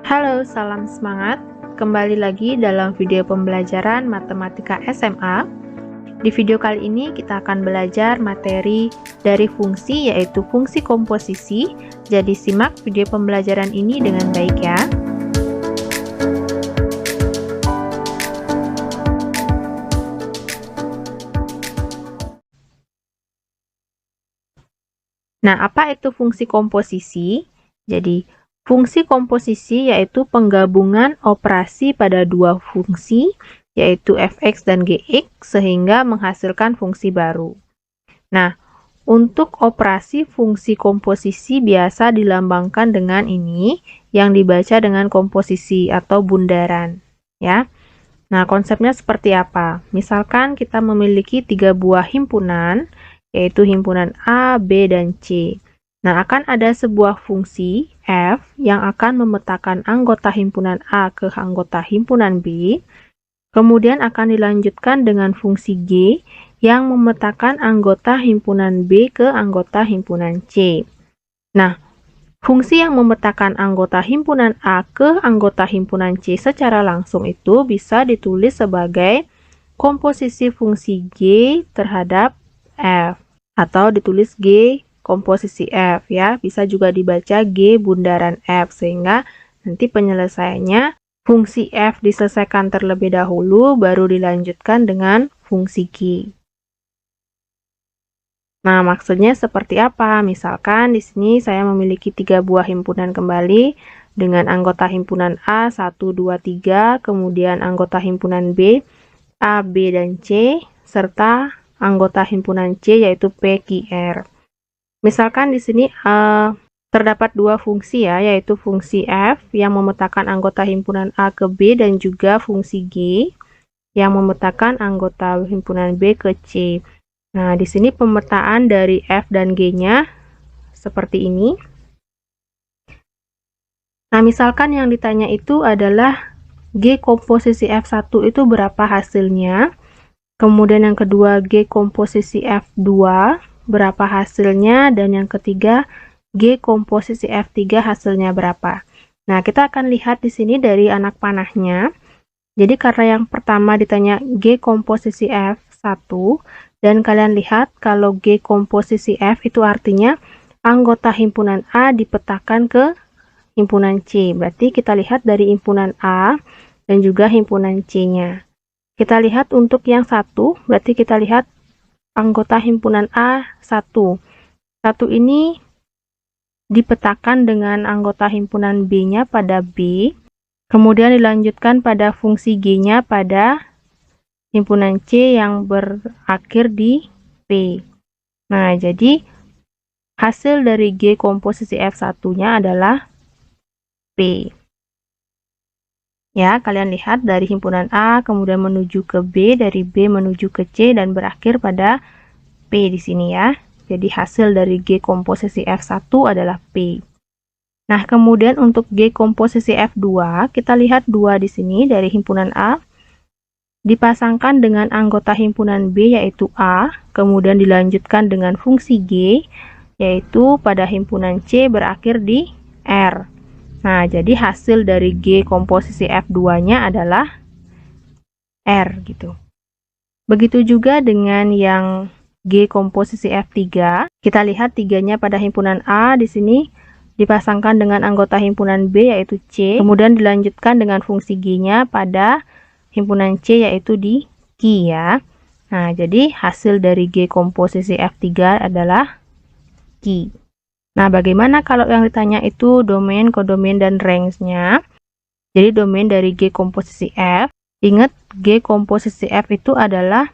Halo, salam semangat. Kembali lagi dalam video pembelajaran Matematika SMA. Di video kali ini kita akan belajar materi dari fungsi, yaitu fungsi komposisi. Jadi simak video pembelajaran ini dengan baik ya. Nah, apa itu fungsi komposisi? Jadi, fungsi komposisi yaitu penggabungan operasi pada dua fungsi, yaitu fx dan gx, sehingga menghasilkan fungsi baru. Nah, untuk operasi fungsi komposisi biasa dilambangkan dengan ini, yang dibaca dengan komposisi atau bundaran. Ya. Nah, konsepnya seperti apa? Misalkan kita memiliki 3 buah himpunan, yaitu himpunan A, B, dan C. Nah, akan ada sebuah fungsi f yang akan memetakan anggota himpunan A ke anggota himpunan B, kemudian akan dilanjutkan dengan fungsi G yang memetakan anggota himpunan B ke anggota himpunan C. Nah, fungsi yang memetakan anggota himpunan A ke anggota himpunan C secara langsung itu bisa ditulis sebagai komposisi fungsi G terhadap F, atau ditulis G komposisi F ya. Bisa juga dibaca G bundaran F, sehingga nanti penyelesaiannya fungsi F diselesaikan terlebih dahulu baru dilanjutkan dengan fungsi G. Nah, maksudnya seperti apa? Misalkan di sini saya memiliki 3 buah himpunan kembali dengan anggota himpunan A 1, 2, 3, kemudian anggota himpunan B A, B, dan C, serta anggota himpunan C yaitu P, Q, R. Misalkan di sini terdapat dua fungsi ya, yaitu fungsi F yang memetakan anggota himpunan A ke B dan juga fungsi G yang memetakan anggota himpunan B ke C. Nah, di sini pemetaan dari F dan G-nya seperti ini. Nah, misalkan yang ditanya itu adalah G komposisi F1 itu berapa hasilnya? Kemudian yang kedua, G komposisi F2, berapa hasilnya? Dan yang ketiga, G komposisi F3 hasilnya berapa? Nah, kita akan lihat di sini dari anak panahnya. Jadi, karena yang pertama ditanya G komposisi F1, dan kalian lihat kalau G komposisi F itu artinya anggota himpunan A dipetakan ke himpunan C. Berarti kita lihat dari himpunan A dan juga himpunan C-nya. Kita lihat untuk yang satu, berarti kita lihat anggota himpunan A1. 1 ini dipetakan dengan anggota himpunan B-nya pada B, kemudian dilanjutkan pada fungsi G-nya pada himpunan C yang berakhir di P. Nah, jadi hasil dari G komposisi F1-nya adalah P. Ya, kalian lihat dari himpunan A kemudian menuju ke B, dari B menuju ke C dan berakhir pada P di sini ya. Jadi hasil dari G komposisi F1 adalah P. Nah, kemudian untuk G komposisi F2, kita lihat 2 di sini dari himpunan A dipasangkan dengan anggota himpunan B yaitu A, kemudian dilanjutkan dengan fungsi G yaitu pada himpunan C berakhir di R. Nah, jadi hasil dari G komposisi F2-nya adalah R gitu. Begitu juga dengan yang G komposisi F3. Kita lihat 3-nya pada himpunan A di sini dipasangkan dengan anggota himpunan B yaitu C, kemudian dilanjutkan dengan fungsi G-nya pada himpunan C yaitu di Q ya. Nah, jadi hasil dari G komposisi F3 adalah Q. Nah, bagaimana kalau yang ditanya itu domain, kodomain, dan range-nya? Jadi, domain dari G komposisi F. Ingat, G komposisi F itu adalah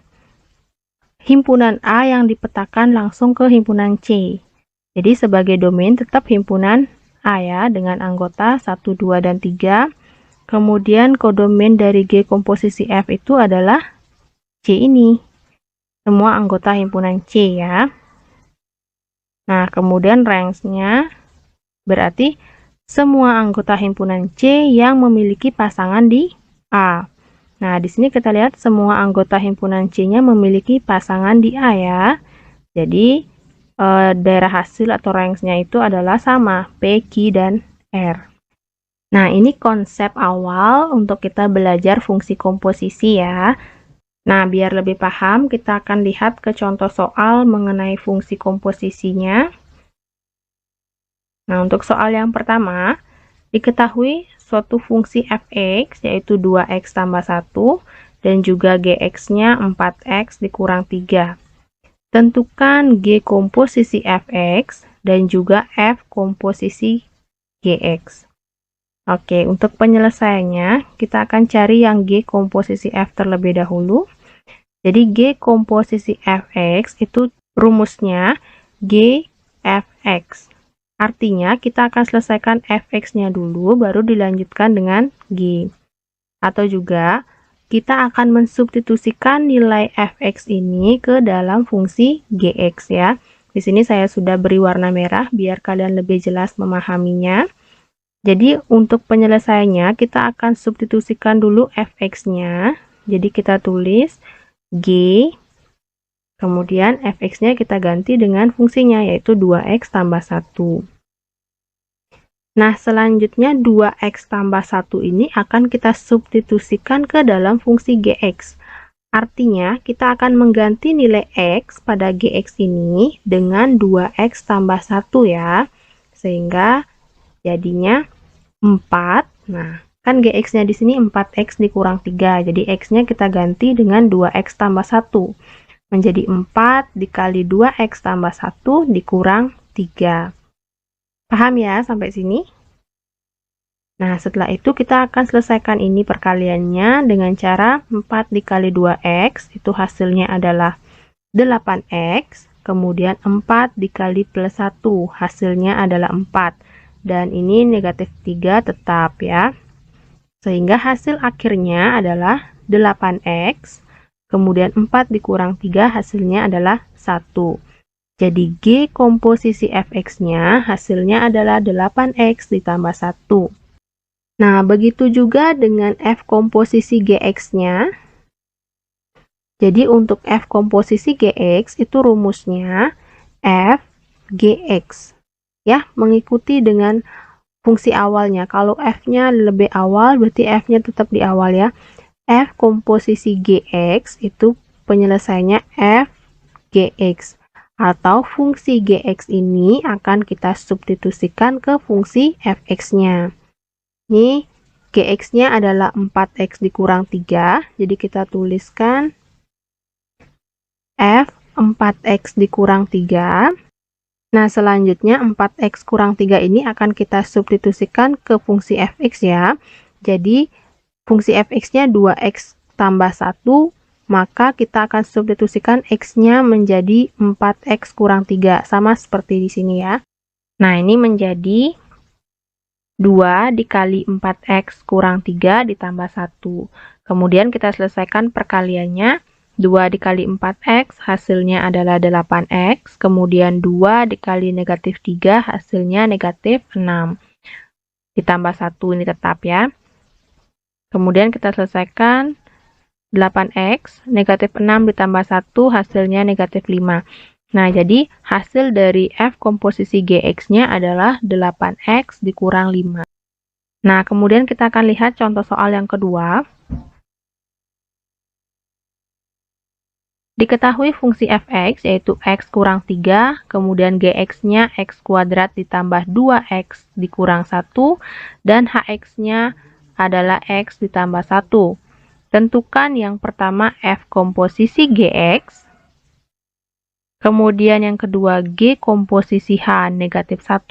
himpunan A yang dipetakan langsung ke himpunan C. Jadi, sebagai domain tetap himpunan A ya, dengan anggota 1, 2, dan 3. Kemudian, kodomain dari G komposisi F itu adalah C ini. Semua anggota himpunan C ya. Nah, kemudian range-nya berarti semua anggota himpunan C yang memiliki pasangan di A. Nah, di sini kita lihat semua anggota himpunan C-nya memiliki pasangan di A ya. Jadi, daerah hasil atau range-nya itu adalah sama, P, Q, dan R. Nah, ini konsep awal untuk kita belajar fungsi komposisi ya. Nah, biar lebih paham, kita akan lihat ke contoh soal mengenai fungsi komposisinya. Nah, untuk soal yang pertama, diketahui suatu fungsi f(x) yaitu 2x tambah 1 dan juga gx-nya 4x dikurang 3. Tentukan g komposisi f(x) dan juga f komposisi gx. Oke, untuk penyelesaiannya, kita akan cari yang G komposisi F terlebih dahulu. Jadi, G komposisi Fx itu rumusnya G Fx. Artinya, kita akan selesaikan Fx-nya dulu, baru dilanjutkan dengan G. Atau juga, kita akan mensubstitusikan nilai Fx ini ke dalam fungsi Gx ya. Di sini saya sudah beri warna merah, biar kalian lebih jelas memahaminya. Jadi untuk penyelesaiannya kita akan substitusikan dulu fx-nya. Jadi kita tulis G, kemudian fx-nya kita ganti dengan fungsinya yaitu 2x tambah 1. Nah, selanjutnya 2x tambah 1 ini akan kita substitusikan ke dalam fungsi gx. Artinya kita akan mengganti nilai x pada gx ini dengan 2x tambah 1 ya. Sehingga jadinya 4. Nah, kan gx-nya di sini 4x dikurang 3. Jadi x-nya kita ganti dengan 2x tambah 1. Menjadi 4 dikali 2x tambah 1 dikurang 3. Paham ya sampai sini? Nah, setelah itu kita akan selesaikan ini perkaliannya dengan cara 4 dikali 2x, itu hasilnya adalah 8x. Kemudian 4 dikali plus 1, hasilnya adalah 4. Dan ini negatif 3 tetap ya. Sehingga hasil akhirnya adalah 8x. Kemudian 4 dikurang 3 hasilnya adalah 1. Jadi G komposisi fx-nya hasilnya adalah 8x ditambah 1. Nah, begitu juga dengan f komposisi gx-nya. Jadi untuk f komposisi gx itu rumusnya f gx. Ya, mengikuti dengan fungsi awalnya. Kalau f-nya lebih awal, berarti f-nya tetap di awal ya. F komposisi gx itu penyelesaiannya f gx. Atau fungsi gx ini akan kita substitusikan ke fungsi fx-nya. Ini gx-nya adalah 4x dikurang 3. Jadi kita tuliskan f 4x dikurang 3. Nah, selanjutnya 4x kurang 3 ini akan kita substitusikan ke fungsi fx ya. Jadi, fungsi fx-nya 2x tambah 1, maka kita akan substitusikan x-nya menjadi 4x kurang 3. Sama seperti di sini ya. Nah, ini menjadi 2 dikali 4x kurang 3 ditambah 1. Kemudian kita selesaikan perkaliannya. 2 dikali 4x hasilnya adalah 8x. Kemudian 2 dikali negatif 3 hasilnya negatif 6. Ditambah 1 ini tetap ya. Kemudian kita selesaikan 8x, negatif 6 ditambah 1 hasilnya negatif 5. Nah, jadi hasil dari f komposisi gx-nya adalah 8x dikurang 5. Nah, kemudian kita akan lihat contoh soal yang kedua. Diketahui fungsi fx yaitu x kurang 3, kemudian gx-nya x kuadrat ditambah 2x dikurang 1, dan hx-nya adalah x ditambah 1. Tentukan yang pertama f komposisi gx, kemudian yang kedua g komposisi h negatif 1.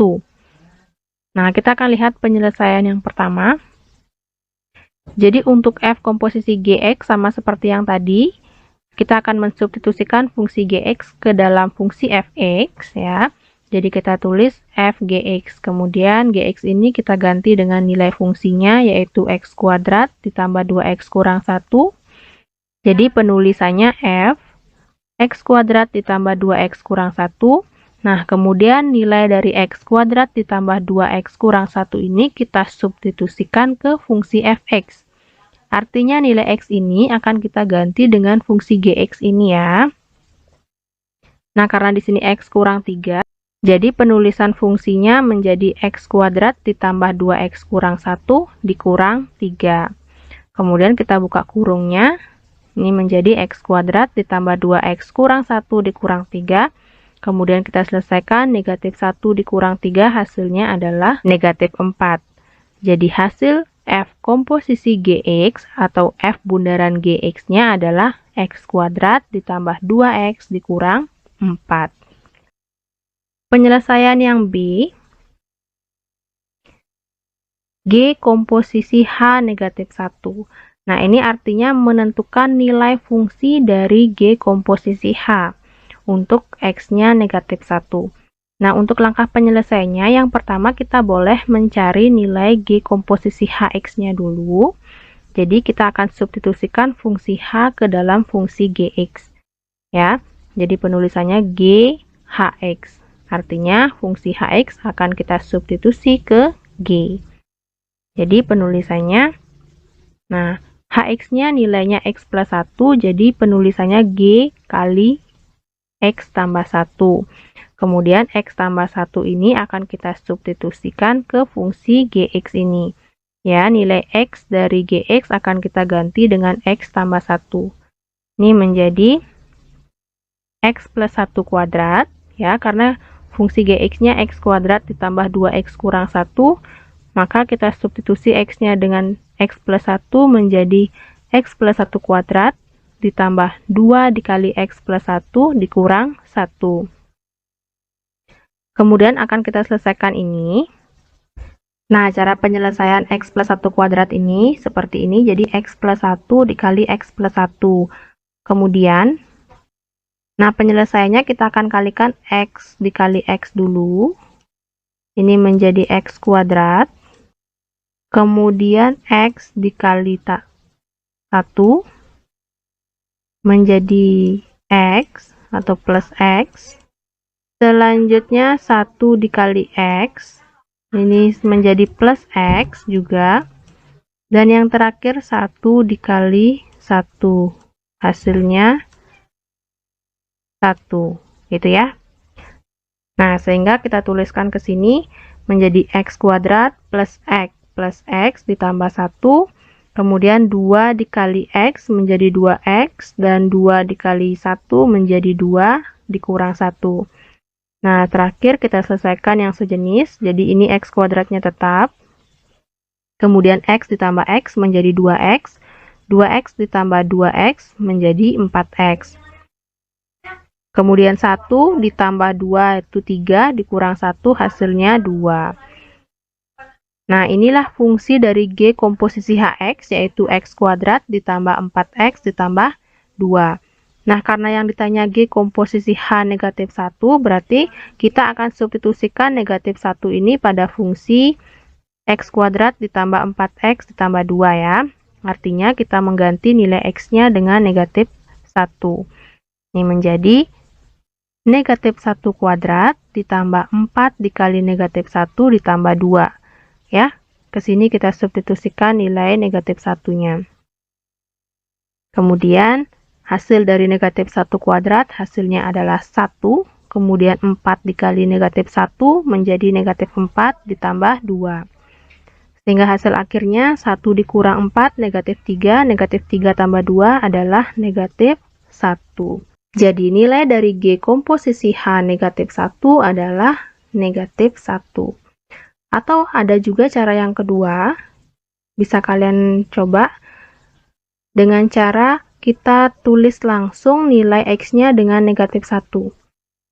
Nah, kita akan lihat penyelesaian yang pertama. Jadi untuk f komposisi gx sama seperti yang tadi, kita akan mensubstitusikan fungsi gx ke dalam fungsi fx ya. Jadi kita tulis f gx, kemudian gx ini kita ganti dengan nilai fungsinya yaitu x kuadrat ditambah 2x kurang 1. Jadi penulisannya f x kuadrat ditambah 2x kurang 1. Nah, kemudian nilai dari x kuadrat ditambah 2x kurang 1 ini kita substitusikan ke fungsi fx. Artinya nilai x ini akan kita ganti dengan fungsi gx ini ya. Nah, karena di sini x kurang 3, Jadi penulisan fungsinya menjadi x kuadrat ditambah 2x kurang 1 dikurang 3. Kemudian kita buka kurungnya. Ini menjadi x kuadrat ditambah 2x kurang 1 dikurang 3. Kemudian kita selesaikan, negatif 1 dikurang 3 hasilnya adalah negatif 4. Jadi hasil f komposisi gx atau f bundaran gx-nya adalah x kuadrat ditambah 2x dikurang 4. Penyelesaian yang B, G komposisi H negatif 1. Nah, ini artinya menentukan nilai fungsi dari G komposisi H untuk X-nya negatif 1. Nah, untuk langkah penyelesaiannya, yang pertama kita boleh mencari nilai G komposisi HX-nya dulu. Jadi, kita akan substitusikan fungsi H ke dalam fungsi GX. Ya, jadi penulisannya G HX. Artinya, fungsi HX akan kita substitusi ke G. Jadi, penulisannya, nah, HX-nya nilainya X plus 1, jadi penulisannya G kali X tambah 1. Kemudian, X tambah 1 ini akan kita substitusikan ke fungsi GX ini. Ya, nilai X dari GX akan kita ganti dengan X tambah 1. Ini menjadi X plus 1 kuadrat, ya, karena fungsi GX-nya X kuadrat ditambah 2X kurang 1, maka kita substitusi X-nya dengan X plus 1 menjadi X plus 1 kuadrat ditambah 2 dikali X plus 1 dikurang 1. Kemudian akan kita selesaikan ini. Nah, cara penyelesaian X plus 1 kuadrat ini seperti ini. Jadi X plus 1 dikali X plus 1. Kemudian, nah, penyelesaiannya kita akan kalikan X dikali X dulu. Ini menjadi X kuadrat. Kemudian X dikali 1 menjadi X atau plus X. Selanjutnya 1 dikali X. Ini menjadi plus X juga. Dan yang terakhir 1 dikali 1. Hasilnya 1, gitu ya. Nah, sehingga kita tuliskan ke sini menjadi X kuadrat plus X ditambah 1, kemudian 2 dikali X menjadi 2X, dan 2 dikali 1 menjadi 2 dikurang 1. Nah, terakhir kita selesaikan yang sejenis, jadi ini X kuadratnya tetap, kemudian X ditambah X menjadi 2X, 2X ditambah 2X menjadi 4X. Kemudian 1 ditambah 2 itu 3, dikurang 1 hasilnya 2. Nah, inilah fungsi dari G komposisi HX, yaitu X kuadrat ditambah 4X ditambah 2. Nah, karena yang ditanya G komposisi H negatif 1, berarti kita akan substitusikan negatif 1 ini pada fungsi X kuadrat ditambah 4X ditambah 2 ya. Artinya kita mengganti nilai X-nya dengan negatif 1. Ini menjadi negatif 1 kuadrat ditambah 4 dikali negatif 1 ditambah 2. Ya, ke sini kita substitusikan nilai negatif 1-nya. Kemudian, hasil dari negatif 1 kuadrat hasilnya adalah 1. Kemudian 4 dikali negatif 1 menjadi negatif 4 ditambah 2. Sehingga hasil akhirnya 1 dikurang 4, negatif 3. Negatif 3 tambah 2 adalah negatif 1. Jadi nilai dari G komposisi H negatif 1 adalah negatif 1. Atau ada juga cara yang kedua, bisa kalian coba dengan cara kita tulis langsung nilai X-nya dengan negatif 1.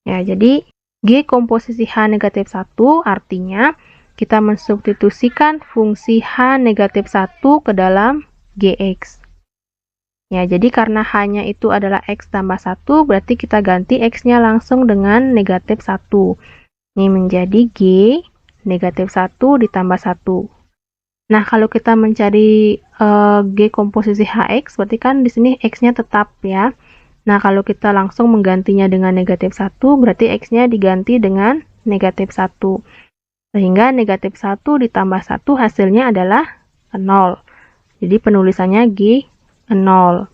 Ya, jadi G komposisi H negatif 1 artinya kita mensubstitusikan fungsi H negatif 1 ke dalam GX. Ya, jadi karena H-nya itu adalah X tambah 1, berarti kita ganti X-nya langsung dengan negatif 1. Ini menjadi G negatif 1 ditambah 1. Nah, kalau kita mencari G komposisi HX, berarti kan di sini X-nya tetap ya. Nah, kalau kita langsung menggantinya dengan negatif 1, berarti X-nya diganti dengan negatif 1. Sehingga negatif 1 ditambah 1 hasilnya adalah 0. Jadi penulisannya G 0.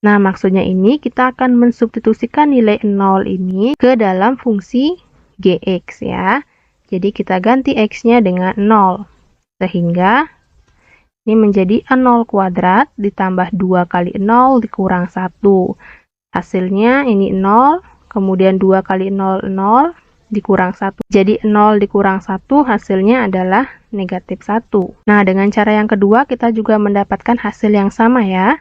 Nah, maksudnya ini kita akan mensubstitusikan nilai 0 ini ke dalam fungsi Gx ya. Jadi kita ganti X-nya dengan 0. Sehingga ini menjadi 0 kuadrat ditambah 2 kali 0 dikurang 1. Hasilnya ini 0, kemudian 2 kali 0, 0, dikurang 1. Jadi 0 dikurang 1 hasilnya adalah negatif 1. Nah, dengan cara yang kedua kita juga mendapatkan hasil yang sama ya.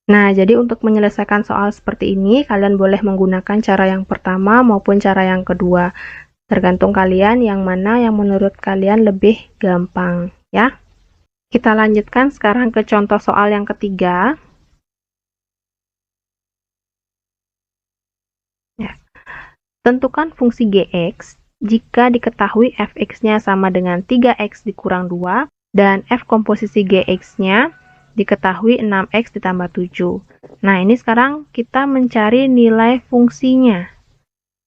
Nah, jadi untuk menyelesaikan soal seperti ini, kalian boleh menggunakan cara yang pertama maupun cara yang kedua. Tergantung kalian yang mana yang menurut kalian lebih gampang ya. Kita lanjutkan sekarang ke contoh soal yang ketiga. Ya. Tentukan fungsi Gx jika diketahui fx-nya sama dengan 3x dikurang 2 dan f komposisi Gx-nya diketahui 6x ditambah 7. Nah, ini sekarang kita mencari nilai fungsinya.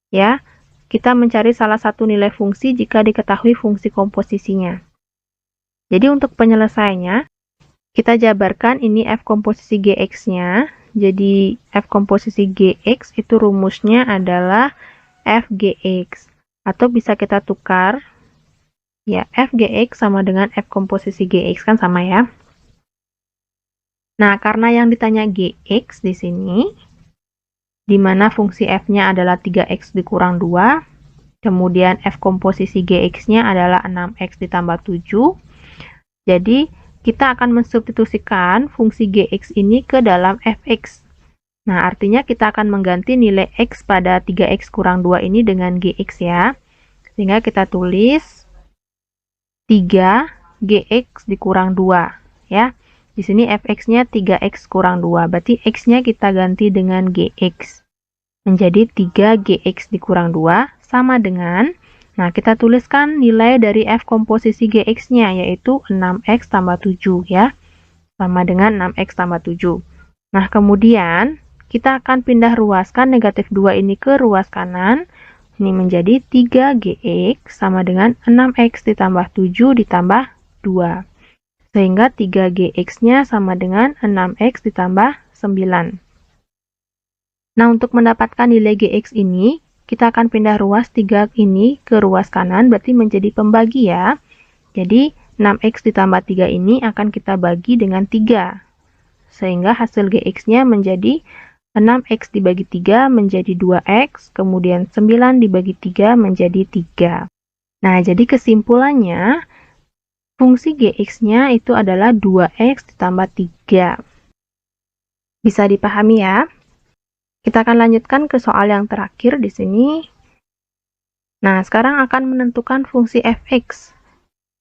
Ya, kita mencari salah satu nilai fungsi jika diketahui fungsi komposisinya. Jadi untuk penyelesaiannya, kita jabarkan ini f komposisi Gx-nya. Jadi f komposisi Gx itu rumusnya adalah fgx. Atau bisa kita tukar, ya fgx sama dengan f komposisi Gx, kan sama ya. Nah, karena yang ditanya Gx di sini, di mana fungsi f-nya adalah 3x dikurang 2, kemudian f komposisi Gx-nya adalah 6x ditambah 7, jadi kita akan mensubstitusikan fungsi Gx ini ke dalam fx. Nah, artinya kita akan mengganti nilai x pada 3x kurang 2 ini dengan Gx ya. Sehingga kita tulis 3Gx dikurang 2 ya. Di sini fx-nya 3x kurang 2, berarti x-nya kita ganti dengan Gx. Menjadi 3Gx dikurang 2 sama dengan, nah kita tuliskan nilai dari f komposisi Gx-nya, yaitu 6x tambah 7 ya. Sama dengan 6x tambah 7. Nah, kemudian kita akan pindah ruaskan negatif 2 ini ke ruas kanan. Ini menjadi 3Gx sama dengan 6x ditambah 7 ditambah 2. Sehingga 3Gx-nya sama dengan 6x ditambah 9. Nah, untuk mendapatkan nilai Gx ini, kita akan pindah ruas 3 ini ke ruas kanan, berarti menjadi pembagi ya. Jadi, 6x ditambah 3 ini akan kita bagi dengan 3. Sehingga hasil Gx-nya menjadi 6x dibagi 3 menjadi 2x, kemudian 9 dibagi 3 menjadi 3. Nah, jadi kesimpulannya, fungsi Gx-nya itu adalah 2x ditambah 3. Bisa dipahami ya? Kita akan lanjutkan ke soal yang terakhir di sini. Nah, sekarang akan menentukan fungsi fx.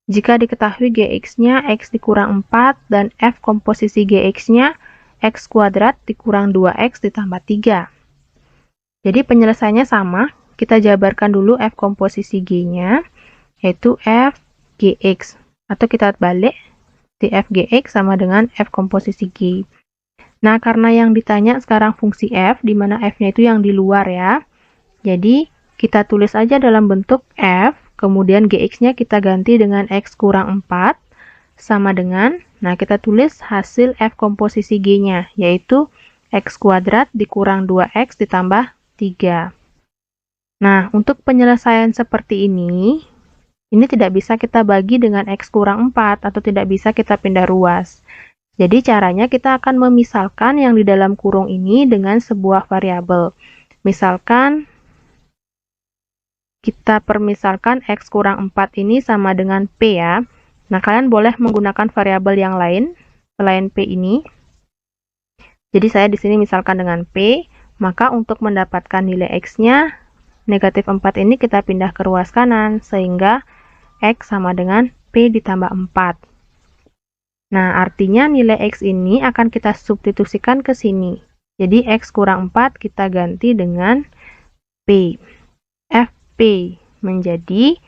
Jika diketahui Gx-nya x dikurang 4 dan f komposisi Gx-nya x kuadrat dikurang 2x ditambah 3. Jadi penyelesaiannya sama, kita jabarkan dulu f komposisi G-nya, yaitu f Gx. Atau kita balik, di f Gx sama dengan f komposisi G. Nah, karena yang ditanya sekarang fungsi f, di mana f-nya itu yang di luar ya. Jadi, kita tulis aja dalam bentuk f, kemudian Gx-nya kita ganti dengan x kurang 4, sama dengan, nah kita tulis hasil f komposisi G-nya, yaitu x kuadrat dikurang 2x ditambah 3. Nah, untuk penyelesaian seperti ini tidak bisa kita bagi dengan x kurang 4, atau tidak bisa kita pindah ruas. Jadi caranya kita akan memisalkan yang di dalam kurung ini dengan sebuah variabel. Misalkan kita permisalkan x kurang 4 ini sama dengan p ya. Nah, kalian boleh menggunakan variabel yang lain selain p ini. Jadi saya di sini misalkan dengan p, maka untuk mendapatkan nilai x-nya negatif 4 ini kita pindah ke ruas kanan sehingga x sama dengan p ditambah 4. Nah, artinya nilai x ini akan kita substitusikan ke sini. Jadi, x kurang 4 kita ganti dengan p. Fp menjadi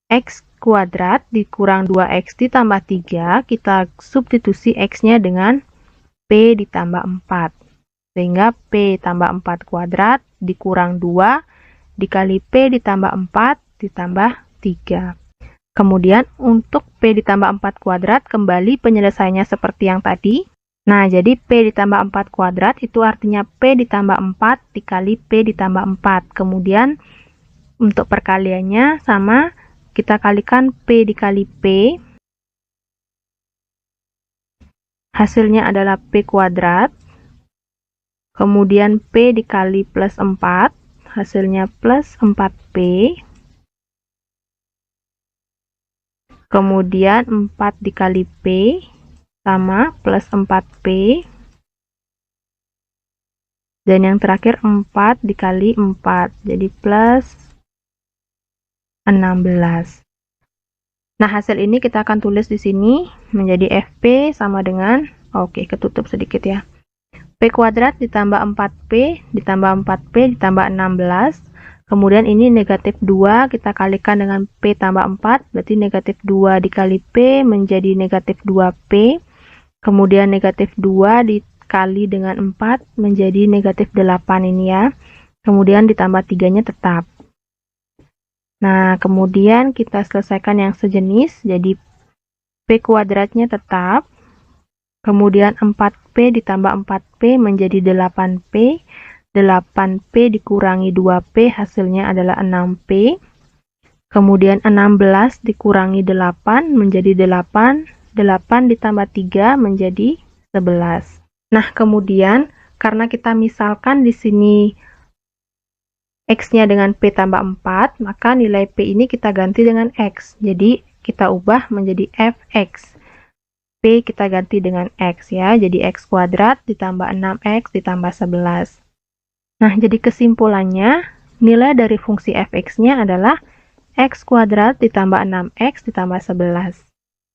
x kuadrat dikurang 2x ditambah 3, kita substitusi x-nya dengan p ditambah 4. Sehingga p tambah 4 kuadrat dikurang 2 dikali p ditambah 4 ditambah 3. Kemudian untuk p ditambah 4 kuadrat, kembali penyelesaiannya seperti yang tadi. Nah, jadi p ditambah 4 kuadrat itu artinya p ditambah 4 dikali p ditambah 4. Kemudian Untuk perkaliannya sama, kita kalikan P dikali P. Hasilnya adalah P kuadrat. Kemudian P dikali plus 4, hasilnya plus 4P. Kemudian 4 dikali P sama plus 4P. Dan yang terakhir 4 dikali 4, jadi plus 16. Nah, hasil ini kita akan tulis di sini menjadi FP sama dengan, oke, ketutup sedikit ya. P kuadrat ditambah 4P ditambah 4P ditambah 16. Kemudian ini negatif 2, kita kalikan dengan P tambah 4, berarti negatif 2 dikali P menjadi negatif 2P. Kemudian negatif 2 dikali dengan 4 menjadi negatif 8 ini ya. Kemudian ditambah 3-nya tetap. Nah, kemudian kita selesaikan yang sejenis, jadi P kuadratnya tetap. Kemudian 4P ditambah 4P menjadi 8P. 8P dikurangi 2P hasilnya adalah 6P. Kemudian 16 dikurangi 8 menjadi 8. 8 ditambah 3 menjadi 11. Nah, kemudian karena kita misalkan di sini X-nya dengan P tambah 4, maka nilai P ini kita ganti dengan X. Jadi, kita ubah menjadi Fx. P kita ganti dengan X ya, jadi X kuadrat ditambah 6X ditambah 11. Nah, jadi kesimpulannya, nilai dari fungsi Fx-nya adalah X kuadrat ditambah 6X ditambah 11.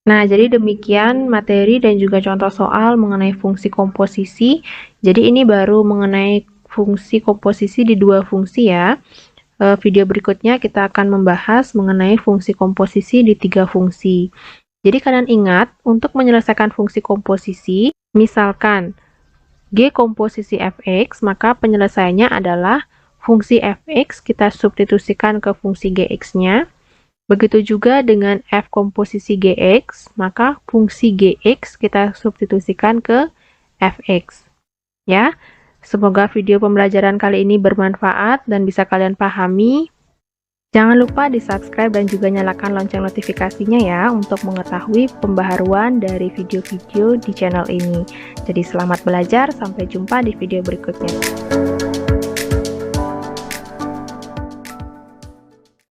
Nah, jadi demikian materi dan juga contoh soal mengenai fungsi komposisi. Jadi, ini baru mengenai fungsi komposisi di dua fungsi ya. Video berikutnya kita akan membahas mengenai fungsi komposisi di 3 fungsi. Jadi kalian ingat, untuk menyelesaikan fungsi komposisi, misalkan G komposisi Fx, maka penyelesaiannya adalah fungsi Fx kita substitusikan ke fungsi Gx-nya. Begitu juga dengan F komposisi Gx, maka fungsi Gx kita substitusikan ke Fx. Ya. Semoga video pembelajaran kali ini bermanfaat dan bisa kalian pahami. Jangan lupa di-subscribe dan juga nyalakan lonceng notifikasinya ya untuk mengetahui pembaharuan dari video-video di channel ini. Jadi selamat belajar, sampai jumpa di video berikutnya.